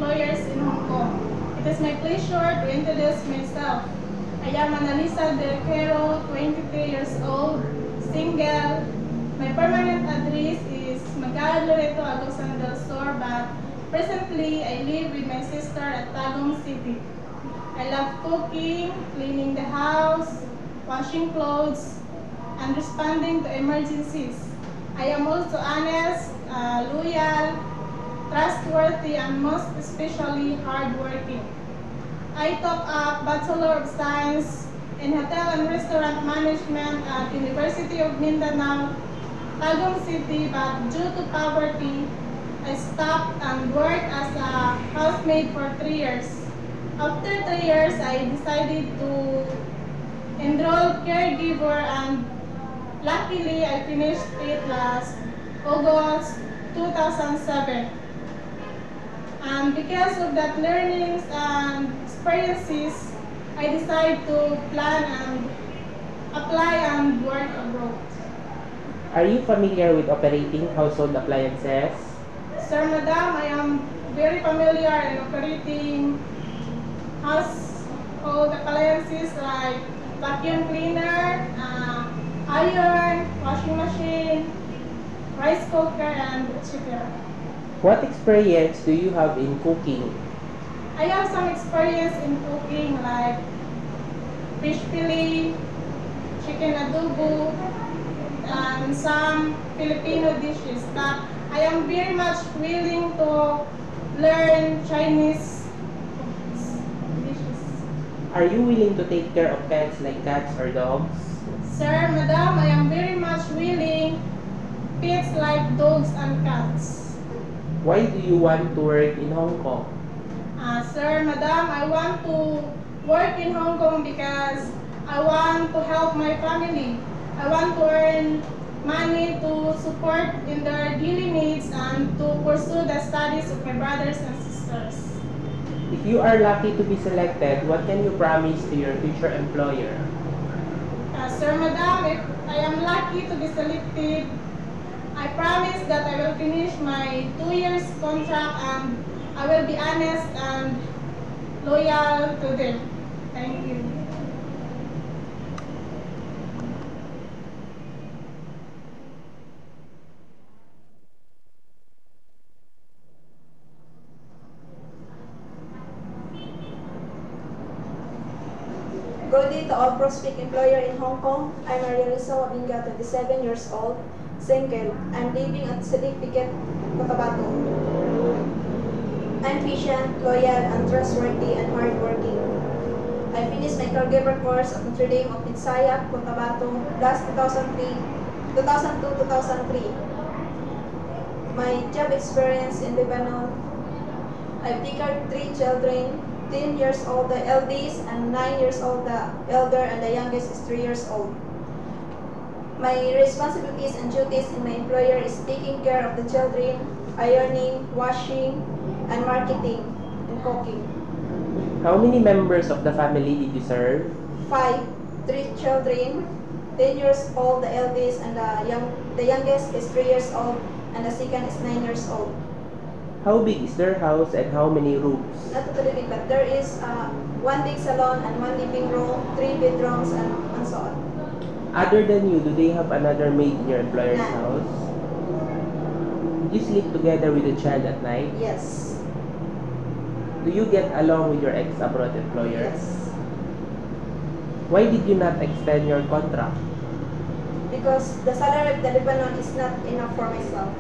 employers in Hong Kong. It is my pleasure to introduce myself. I am Annalisa Del Quero, 23 years old, single. My permanent address is Magara Loreto, Agusan del Sur, but presently I live with my sister at Tagum City. I love cooking, cleaning the house, washing clothes, and responding to emergencies. I am also honest, loyal, trustworthy, and most especially hardworking. I took up Bachelor of Science in Hotel and Restaurant Management at University of Mindanao, Tagum City, but due to poverty, I stopped and worked as a housemaid for 3 years. After 3 years, I decided to enroll caregiver, and luckily I finished it last August 2007. And because of that learnings and experiences, I decided to plan and apply and work abroad. Are you familiar with operating household appliances? Sir, Madam, I am very familiar in operating household appliances like vacuum cleaner, iron, washing machine, rice cooker, and etc. What experience do you have in cooking? I have some experience in cooking like fish fillet, chicken adobo, and some Filipino dishes. But I am very much willing to learn Chinese dishes. Are you willing to take care of pets like cats or dogs? Sir, Madam, I am very much willing pets like dogs and cats. Why do you want to work in Hong Kong? Sir, Madam, I want to work in Hong Kong because I want to help my family. I want to earn money to support in their daily needs and to pursue the studies of my brothers and sisters. If you are lucky to be selected, what can you promise to your future employer? Sir, Madam, if I am lucky to be selected, I promise that I will finish my 2 years contract and I will be honest and loyal to them. Thank you. Good day to all prospective employer in Hong Kong. I'm Maria Lisa Wabinga, 27 years old, single. I'm living at Silik Piquet, Cotabato. I'm patient, loyal, and trustworthy, and hardworking. I finished my caregiver course at Notre Dame of Pinsaya, Cotabato, last 2002-2003. My job experience in Lebanon, I've taken 3 children, 10 years old the eldest, and 9 years old the elder, and the youngest is 3 years old. My responsibilities and duties in my employer is taking care of the children, ironing, washing, and marketing, and cooking. How many members of the family did you serve? 5, 3 children, 10 years old the eldest, and the youngest is 3 years old, and the second is 9 years old. How big is their house and how many rooms? Not totally big, but there is 1 big salon and 1 living room, 3 bedrooms, and so on. Other than you, do they have another maid in your employer's None. house? Do you sleep together with the child at night? Yes. Do you get along with your ex-abroad employer? Yes. Why did you not extend your contract? Because the salary of the Lebanon is not enough for myself.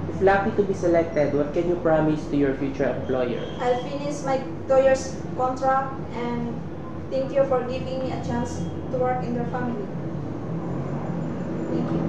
If lucky to be selected, what can you promise to your future employer? I'll finish my 2 years contract, and thank you for giving me a chance to work in their family. Thank you.